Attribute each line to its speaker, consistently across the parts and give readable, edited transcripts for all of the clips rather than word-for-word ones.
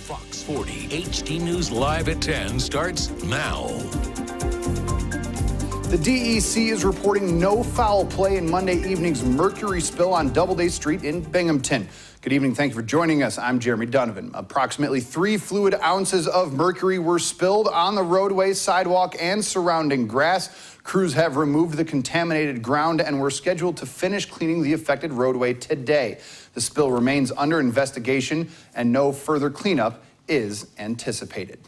Speaker 1: Fox 40 HD News Live at 10 starts now.
Speaker 2: The DEC is reporting no foul play in Monday evening's mercury spill on Doubleday Street in Binghamton. Good evening. Thank you for joining us. I'm Jeremy Donovan. Approximately 3 fluid ounces of mercury were spilled on the roadway, sidewalk, and surrounding grass. Crews have removed the contaminated ground and were scheduled to finish cleaning the affected roadway today. The spill remains under investigation and no further cleanup is anticipated.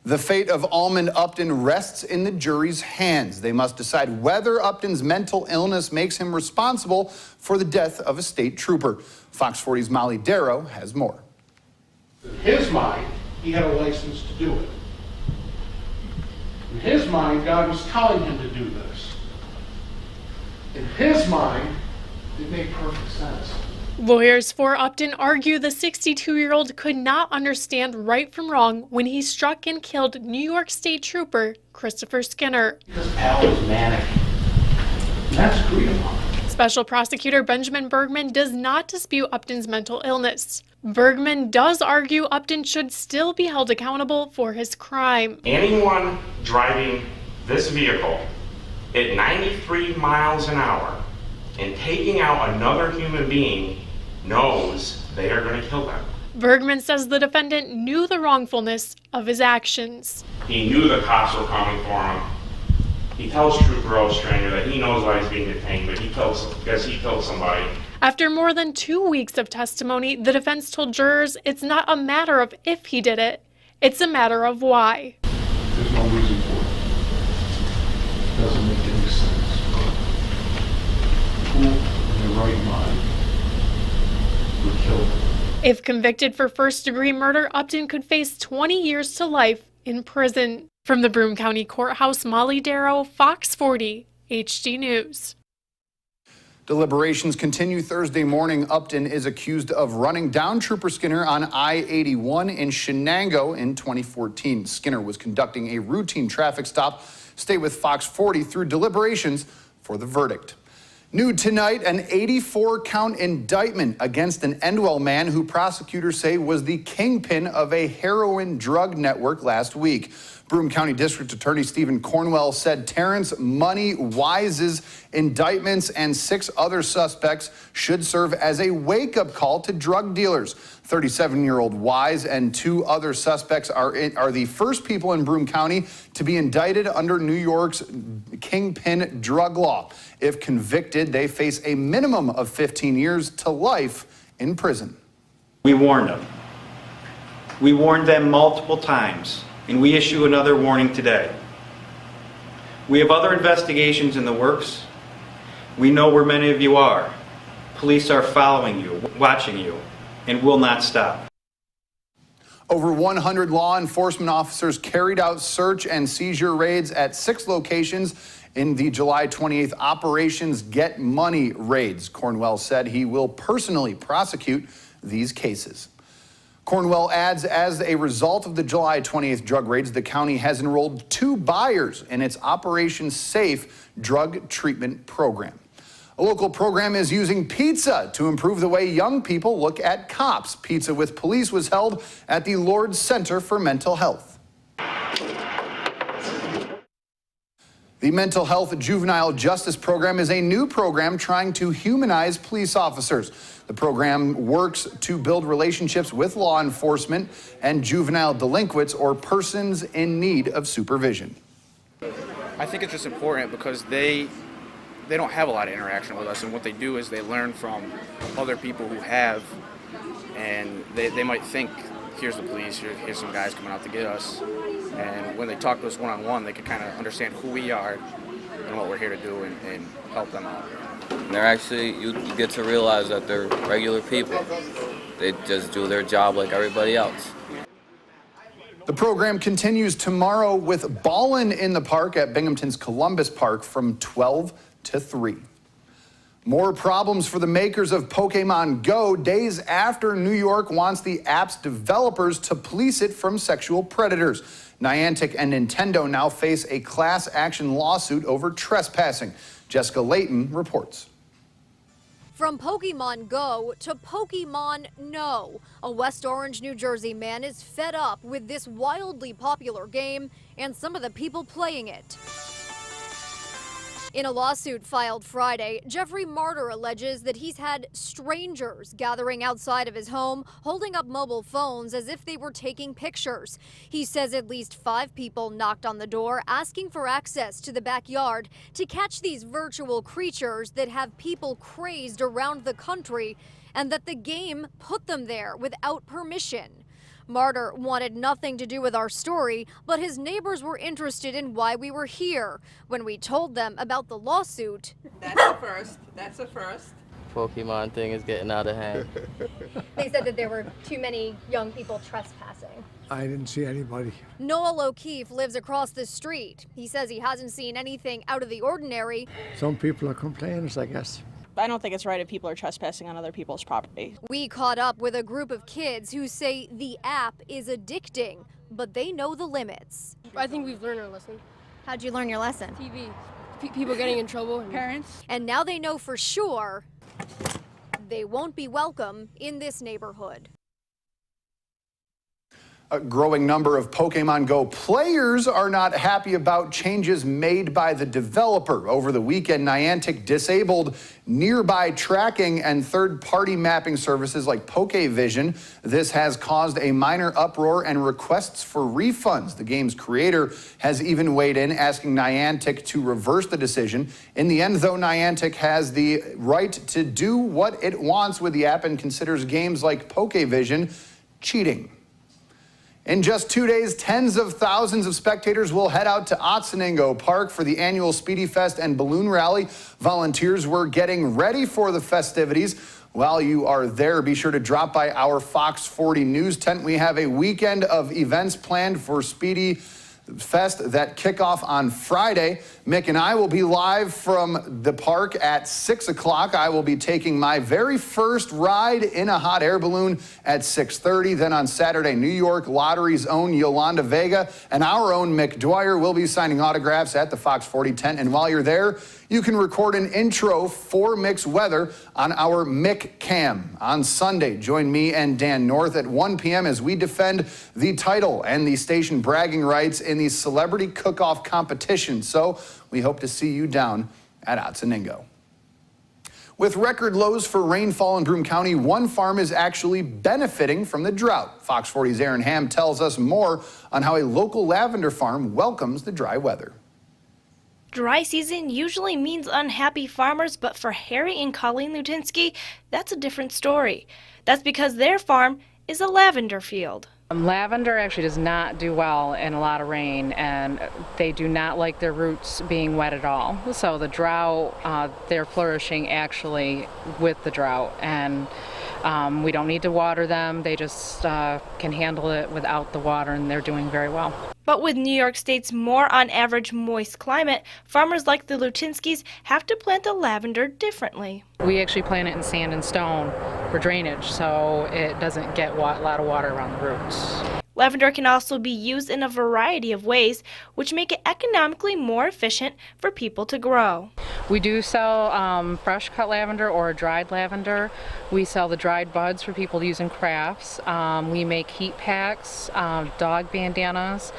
Speaker 2: The fate of Almond Upton rests in the jury's hands. They must decide whether Upton's mental illness makes him responsible for the death of a state trooper. Fox 40's Molly Darrow has more.
Speaker 3: In his mind, he had a license to do it. In his mind, God was telling him to do this. In his mind, it made perfect sense.
Speaker 4: Lawyers for Upton argue the 62-year-old could not understand right from wrong when he struck and killed New York State Trooper Christopher Skinner.
Speaker 3: Because Al was manic. And that's agreed upon.
Speaker 4: Special Prosecutor Benjamin Bergman does not dispute Upton's mental illness. Bergman does argue Upton should still be held accountable for his crime.
Speaker 5: Anyone driving this vehicle at 93 miles an hour and taking out another human being knows they are going to kill them.
Speaker 4: Bergman says the defendant knew the wrongfulness of his actions.
Speaker 5: He knew the cops were coming for him. He tells Trooper Ostrander that he knows why he's being detained, but he killed somebody.
Speaker 4: After more than 2 weeks of testimony, the defense told jurors it's not a matter of if he did it, it's a matter of why.
Speaker 3: There's no reason for it. It doesn't make any sense. Who in their right mind would kill him?
Speaker 4: If convicted for first-degree murder, Upton could face 20 years to life in prison. From the Broome County Courthouse, Molly Darrow, Fox 40 HD News.
Speaker 2: Deliberations continue Thursday morning. Upton is accused of running down Trooper Skinner on I-81 in Shenango in 2014. Skinner was conducting a routine traffic stop. Stay with Fox 40 through deliberations for the verdict. New tonight, an 84-count indictment against an Endwell man who prosecutors say was the kingpin of a heroin drug network last week. Broome County District Attorney Stephen Cornwell said Terrence Money Wise's indictments and 6 other suspects should serve as a wake-up call to drug dealers. 37-year-old Wise and 2 other suspects are the first people in Broome County to be indicted under New York's kingpin drug law. If convicted, they face a minimum of 15 years to life in prison.
Speaker 6: We warned them. We warned them multiple times, and we issue another warning today. We have other investigations in the works. We know where many of you are. Police are following you, watching you, and will not stop.
Speaker 2: Over 100 law enforcement officers carried out search and seizure raids at 6 locations in the July 28th Operations Get Money raids. Cornwell said he will personally prosecute these cases. Cornwell adds, as a result of the July 28th drug raids, the county has enrolled 2 buyers in its Operation Safe drug treatment program. A local program is using pizza to improve the way young people look at cops. Pizza with Police was held at the Lourdes Center for Mental Health. The Mental Health Juvenile Justice Program is a new program trying to humanize police officers. The program works to build relationships with law enforcement and juvenile delinquents or persons in need of supervision.
Speaker 7: I think it's just important because they don't have a lot of interaction with us, and what they do is they learn from other people who have, and they might think, here's the police, here's some guys coming out to get us. And when they talk to us one-on-one, they can kind of understand who we are and what we're here to do and help them out.
Speaker 8: They're actually, you get to realize that they're regular people. They just do their job like everybody else.
Speaker 2: The program continues tomorrow with Ballin' in the Park at Binghamton's Columbus Park from 12 to 3. More problems for the makers of Pokemon Go days after New York wants the app's developers to police it from sexual predators. Niantic and Nintendo now face a class action lawsuit over trespassing. Jessica Layton reports.
Speaker 9: From Pokemon Go to Pokemon No, a West Orange, New Jersey man is fed up with this wildly popular game and some of the people playing it. In a lawsuit filed Friday, Jeffrey Martyr alleges that he's had strangers gathering outside of his home, holding up mobile phones as if they were taking pictures. He says at least 5 people knocked on the door asking for access to the backyard to catch these virtual creatures that have people crazed around the country, and that the game put them there without permission. Martyr wanted nothing to do with our story, but his neighbors were interested in why we were here. When we told them about the lawsuit,
Speaker 10: That's a first. That's a first.
Speaker 8: Pokemon thing is getting out of hand.
Speaker 9: they said that there were too many young people trespassing.
Speaker 11: I didn't see anybody.
Speaker 9: Noel O'Keefe lives across the street. He says he hasn't seen anything out of the ordinary.
Speaker 11: Some people are complainers, I guess.
Speaker 10: I don't think it's right if people are trespassing on other people's property.
Speaker 9: We caught up with a group of kids who say the app is addicting, but they know the limits.
Speaker 12: I think we've learned our lesson.
Speaker 9: How'd you learn your lesson?
Speaker 12: TV. People getting in trouble.
Speaker 10: Parents?
Speaker 9: And now they know for sure they won't be welcome in this neighborhood.
Speaker 2: A growing number of Pokemon Go players are not happy about changes made by the developer. Over the weekend, Niantic disabled nearby tracking and third-party mapping services like PokeVision. This has caused a minor uproar and requests for refunds. The game's creator has even weighed in, asking Niantic to reverse the decision. In the end, though, Niantic has the right to do what it wants with the app and considers games like PokeVision cheating. In just 2 days, tens of thousands of spectators will head out to Otsinango Park for the annual Speedy Fest and Balloon Rally. Volunteers were getting ready for the festivities. While you are there, be sure to drop by our Fox 40 News tent. We have a weekend of events planned for Speedy Fest that kick off on Friday. Mick and I will be live from the park at 6 o'clock. I will be taking my very first ride in a hot air balloon at 6:30. Then on Saturday, New York Lottery's own Yolanda Vega and our own Mick Dwyer will be signing autographs at the Fox 40 tent. And while you're there, you can record an intro for Mick's weather on our Mick Cam. On Sunday, join me and Dan North at 1 p.m. as we defend the title and the station bragging rights in the Celebrity Cook-Off competition. So we hope to see you down at Otsinango. With record lows for rainfall in Broome County, one farm is actually benefiting from the drought. Fox 40's Aaron Ham tells us more on how a local lavender farm welcomes the dry weather.
Speaker 13: Dry season usually means unhappy farmers, but for Harry and Colleen Lutinsky, that's a different story. That's because their farm is a lavender field.
Speaker 14: Lavender actually does not do well in a lot of rain, and they do not like their roots being wet at all. So the drought, they're flourishing actually with the drought, and we don't need to water them. They just can handle it without the water, and they're doing very well.
Speaker 13: But with New York State's more on average moist climate, farmers like the Lutinskys have to plant the lavender differently.
Speaker 14: We actually plant it in sand and stone for drainage, so it doesn't get a lot of water around the roots.
Speaker 13: Lavender can also be used in a variety of ways, which make it economically more efficient for people to grow.
Speaker 14: We do sell fresh cut lavender or dried lavender. We sell the dried buds for people to use in crafts. We make heat packs, dog bandanas.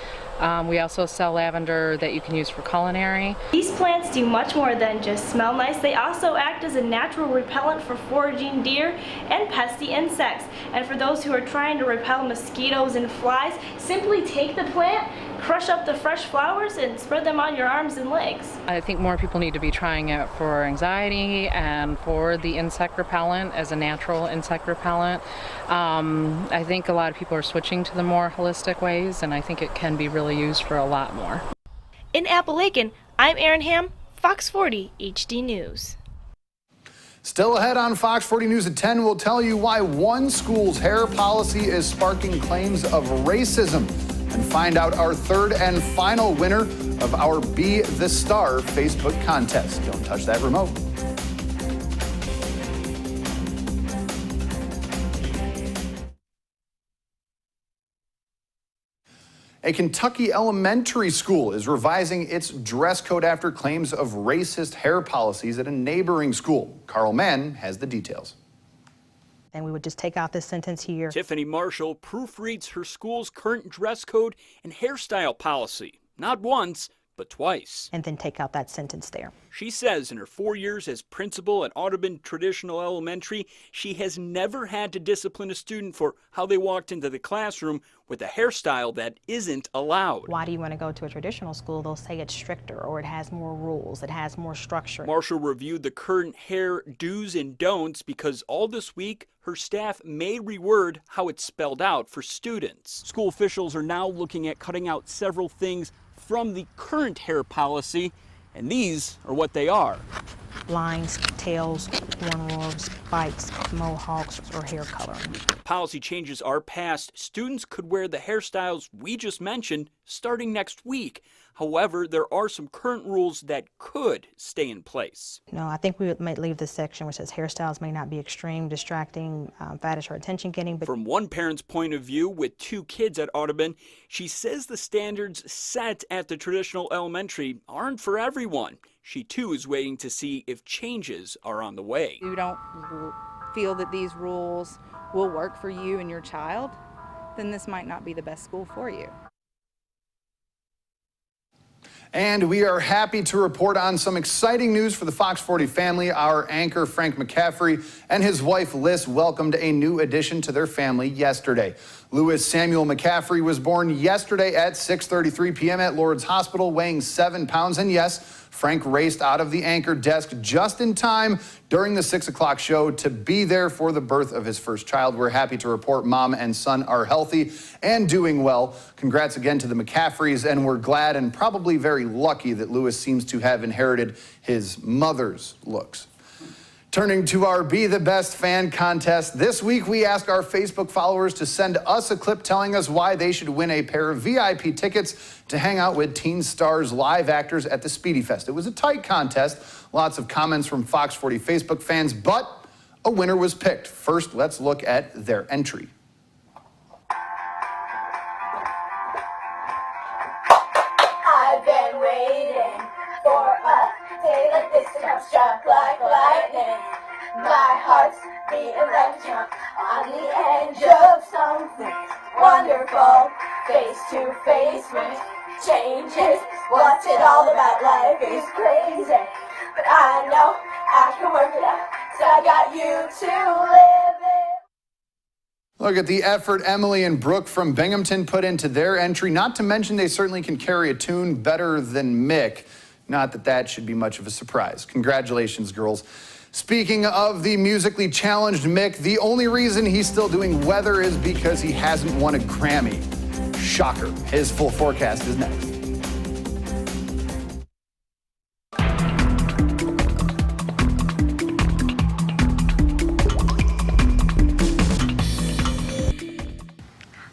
Speaker 14: We also sell lavender that you can use for culinary.
Speaker 13: These plants do much more than just smell nice. They also act as a natural repellent for foraging deer and pesky insects. And for those who are trying to repel mosquitoes and flies, simply take the plant, crush up the fresh flowers, and spread them on your arms and legs.
Speaker 14: I think more people need to be trying it for anxiety and for the insect repellent as a natural insect repellent. I think a lot of people are switching to the more holistic ways, and I think it can be really used for a lot more.
Speaker 13: In Appalachian, I'm Aaron Ham, Fox 40 HD News.
Speaker 2: Still ahead on Fox 40 News at 10, we'll tell you why one school's hair policy is sparking claims of racism, and find out our third and final winner of our Be the Star Facebook contest. Don't touch that remote. A Kentucky elementary school is revising its dress code after claims of racist hair policies at a neighboring school. Carl Mann has the details.
Speaker 15: And we would just take out this sentence here.
Speaker 16: Tiffany Marshall proofreads her school's current dress code and hairstyle policy, not once, but twice.
Speaker 15: And then take out that sentence there.
Speaker 16: She says in her 4 years as principal at Audubon Traditional Elementary, she has never had to discipline a student for how they walked into the classroom with a hairstyle that isn't allowed.
Speaker 15: Why do you want to go to a traditional school? They'll say it's stricter or it has more rules, it has more structure.
Speaker 16: Marshall reviewed the current hair do's and don'ts because all this week her staff may reword how it's spelled out for students. School officials are now looking at cutting out several things from the current hair policy, and these are what they are.
Speaker 15: Lines, tails, cornrows, spikes, mohawks, or hair coloring.
Speaker 16: Policy changes are passed. Students could wear the hairstyles we just mentioned starting next week. However, there are some current rules that could stay in place.
Speaker 15: No, I think we might leave this section which says hairstyles may not be extreme, distracting, faddish, or attention-getting. But
Speaker 16: from one parent's point of view, with 2 kids at Audubon, she says the standards set at the traditional elementary aren't for everyone. She too is waiting to see if changes are on the way.
Speaker 17: If you don't feel that these rules will work for you and your child, then this might not be the best school for you.
Speaker 2: And we are happy to report on some exciting news for the Fox 40 family. Our anchor, Frank McCaffrey, and his wife, Liz, welcomed a new addition to their family yesterday. Louis Samuel McCaffrey was born yesterday at 6:33 p.m. at Lourdes Hospital, weighing 7 pounds. And yes, Frank raced out of the anchor desk just in time during the 6 o'clock show to be there for the birth of his first child. We're happy to report mom and son are healthy and doing well. Congrats again to the McCaffreys, and we're glad and probably very lucky that Louis seems to have inherited his mother's looks. Turning to our Be the Best fan contest, this week we asked our Facebook followers to send us a clip telling us why they should win a pair of VIP tickets to hang out with Teen Stars live actors at the Speedy Fest. It was a tight contest, lots of comments from Fox 40 Facebook fans, but a winner was picked. First, let's look at their entry.
Speaker 18: I've been waiting for a day like this to come struck like lightning. My heart's beating like a jump on the edge of something wonderful. Face to face with changes. What's it all about? Life is crazy, but I know I can work it out. So I got you to live it.
Speaker 2: Look at the effort Emily and Brooke from Binghamton put into their entry. Not to mention they certainly can carry a tune better than Mick. Not that that should be much of a surprise. Congratulations, girls. Speaking of the musically challenged Mick, the only reason he's still doing weather is because he hasn't won a Grammy. Shocker. His full forecast is next.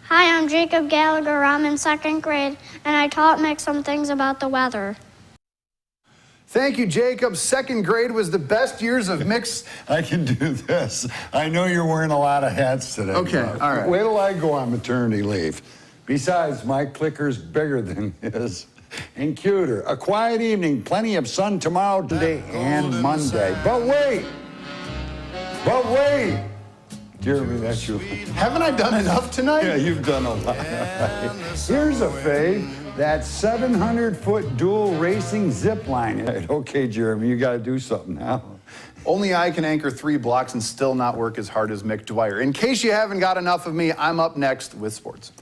Speaker 19: Hi, I'm Jacob Gallagher. I'm in 2nd grade, and I taught Mick some things about the weather.
Speaker 2: Thank you, Jacob. 2nd grade was the best years of Mick's.
Speaker 20: I can do this. I know you're wearing a lot of hats today.
Speaker 2: Okay, all right.
Speaker 20: Wait till I go on maternity leave. Besides, my clicker's bigger than his and cuter. A quiet evening, plenty of sun tomorrow, today, and Monday. But wait! Jeremy, that's you.
Speaker 2: Haven't I done enough tonight?
Speaker 20: Yeah, you've done a lot. Here's a fave. That 700-foot dual racing zip line. Okay, Jeremy, you got to do something now.
Speaker 2: Only I can anchor 3 blocks and still not work as hard as Mick Dwyer. In case you haven't got enough of me, I'm up next with sports.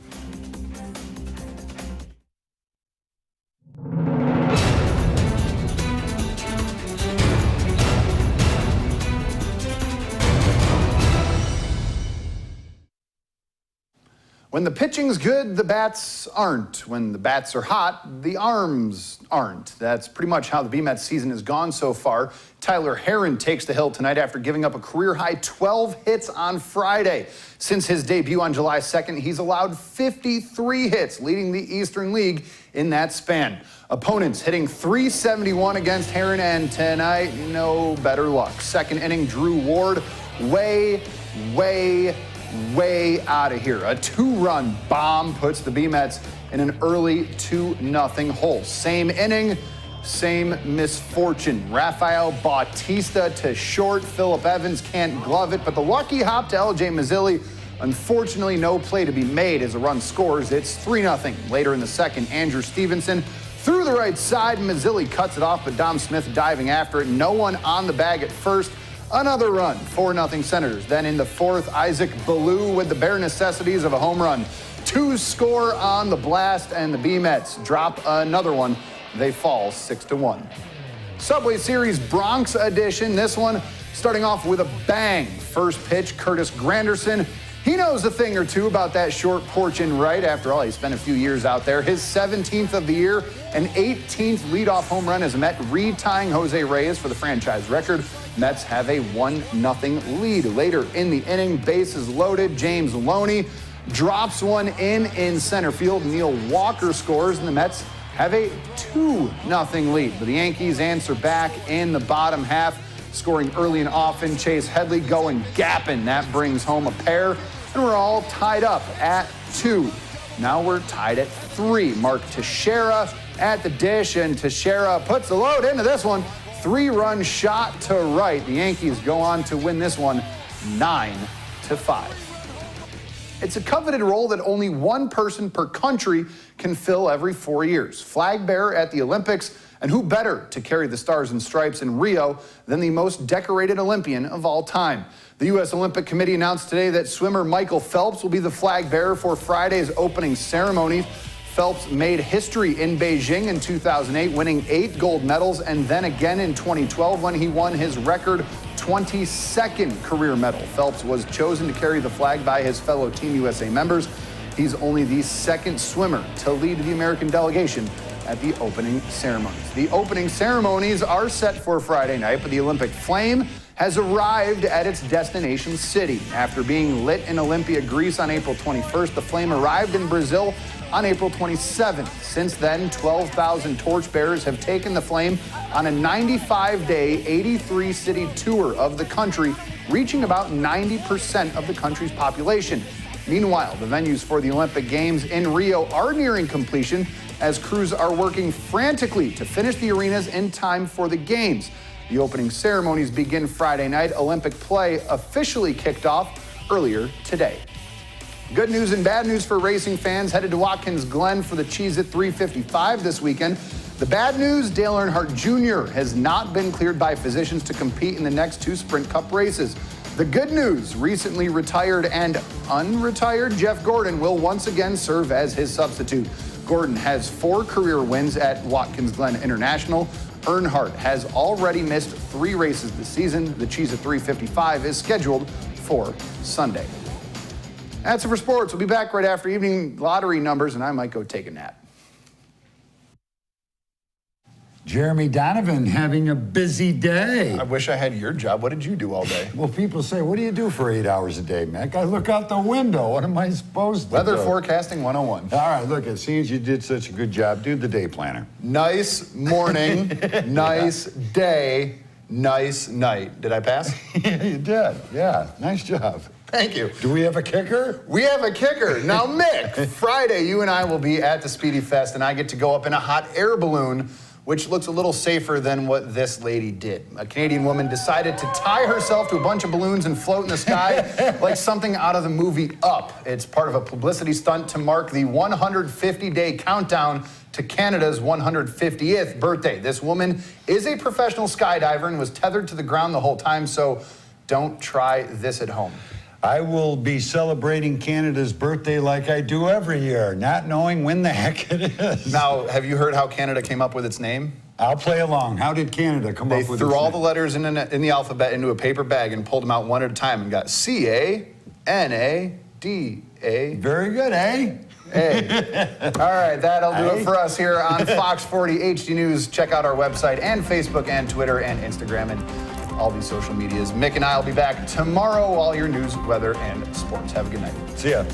Speaker 2: When the pitching's good, the bats aren't. When the bats are hot, the arms aren't. That's pretty much how the BMets season has gone so far. Tyler Herron takes the hill tonight after giving up a career-high 12 hits on Friday. Since his debut on July 2nd, he's allowed 53 hits, leading the Eastern League in that span. Opponents hitting .371 against Herron, and tonight, no better luck. 2nd inning, Drew Ward, way out of here. A 2-run bomb puts the BMets in an early 2-0 hole. Same inning, same misfortune. Rafael Bautista to short. Phillip Evans can't glove it, but the lucky hop to LJ Mazzilli. Unfortunately, no play to be made as a run scores. It's 3-0. Later in the second, Andrew Stevenson through the right side. Mazzilli cuts it off, but Dom Smith diving after it. No one on the bag at first. Another run, 4-0 Senators. Then in the fourth, Isaac Ballou with the bare necessities of a home run. 2 score on the blast, and the B-Mets drop another one. They fall 6-1. Subway Series Bronx edition. This one starting off with a bang. First pitch, Curtis Granderson. He knows a thing or two about that short porch in right. After all, he spent a few years out there. His 17th of the year, an 18th leadoff home run as a Met, retying Jose Reyes for the franchise record. Mets have a 1-0 lead. Later in the inning, bases loaded. James Loney drops one in center field. Neil Walker scores, and the Mets have a 2-0 lead. But the Yankees answer back in the bottom half, scoring early and often. Chase Headley going gapping. That brings home a pair, and we're all tied up at 2. Now we're tied at 3. Mark Teixeira at the dish, and Teixeira puts the load into this one. 3-run shot to right. The Yankees go on to win this one 9-5. It's a coveted role that only one person per country can fill every 4 years. Flag bearer at the Olympics, and who better to carry the stars and stripes in Rio than the most decorated Olympian of all time? The U.S. Olympic Committee announced today that swimmer Michael Phelps will be the flag bearer for Friday's opening ceremony. Phelps made history in Beijing in 2008, winning 8 gold medals, and then again in 2012 when he won his record 22nd career medal. Phelps was chosen to carry the flag by his fellow Team USA members. He's only the second swimmer to lead the American delegation at the opening ceremonies. The opening ceremonies are set for Friday night, but the Olympic flame has arrived at its destination city. After being lit in Olympia, Greece on April 21st, the flame arrived in Brazil on April 27th. Since then, 12,000 torchbearers have taken the flame on a 95-day, 83-city tour of the country, reaching about 90% of the country's population. Meanwhile, the venues for the Olympic Games in Rio are nearing completion as crews are working frantically to finish the arenas in time for the Games. The opening ceremonies begin Friday night. Olympic play officially kicked off earlier today. Good news and bad news for racing fans headed to Watkins Glen for the Cheez-It 355 this weekend. The bad news, Dale Earnhardt Jr. has not been cleared by physicians to compete in the next 2 Sprint Cup races. The good news, recently retired and unretired Jeff Gordon will once again serve as his substitute. Gordon has 4 career wins at Watkins Glen International. Earnhardt has already missed 3 races this season. The Cheez-It 355 is scheduled for Sunday. That's it for sports. We'll be back right after evening lottery numbers, and I might go take a nap.
Speaker 20: Jeremy Donovan having a busy day.
Speaker 2: I wish I had your job. What did you do all day?
Speaker 20: Well, people say, what do you do for 8 hours a day, Mick? I look out the window. What am I supposed to do?
Speaker 2: Weather forecasting 101.
Speaker 20: All right, look, it seems you did such a good job. Do the day planner.
Speaker 2: Nice morning, nice day, nice night. Did I pass?
Speaker 20: Yeah, you did. Yeah, nice job.
Speaker 2: Thank you.
Speaker 20: Do we have a kicker?
Speaker 2: We have a kicker. Now, Mick, Friday, you and I will be at the Speedy Fest, and I get to go up in a hot air balloon, which looks a little safer than what this lady did. A Canadian woman decided to tie herself to a bunch of balloons and float in the sky like something out of the movie Up. It's part of a publicity stunt to mark the 150-day countdown to Canada's 150th birthday. This woman is a professional skydiver and was tethered to the ground the whole time, so don't try this at home.
Speaker 20: I will be celebrating Canada's birthday like I do every year, not knowing when the heck it is.
Speaker 2: Now, have you heard how Canada came up with its name?
Speaker 20: I'll play along. How did Canada come up with its name?
Speaker 2: They threw all the letters in the alphabet into a paper bag and pulled them out one at a time and got C-A-N-A-D-A.
Speaker 20: Very good, eh?
Speaker 2: Hey. All right, that'll do it for us here on Fox 40 HD News. Check out our website and Facebook and Twitter and Instagram and all these social medias. Mick and I will be back tomorrow. All your news, weather, and sports. Have a good night.
Speaker 20: See ya.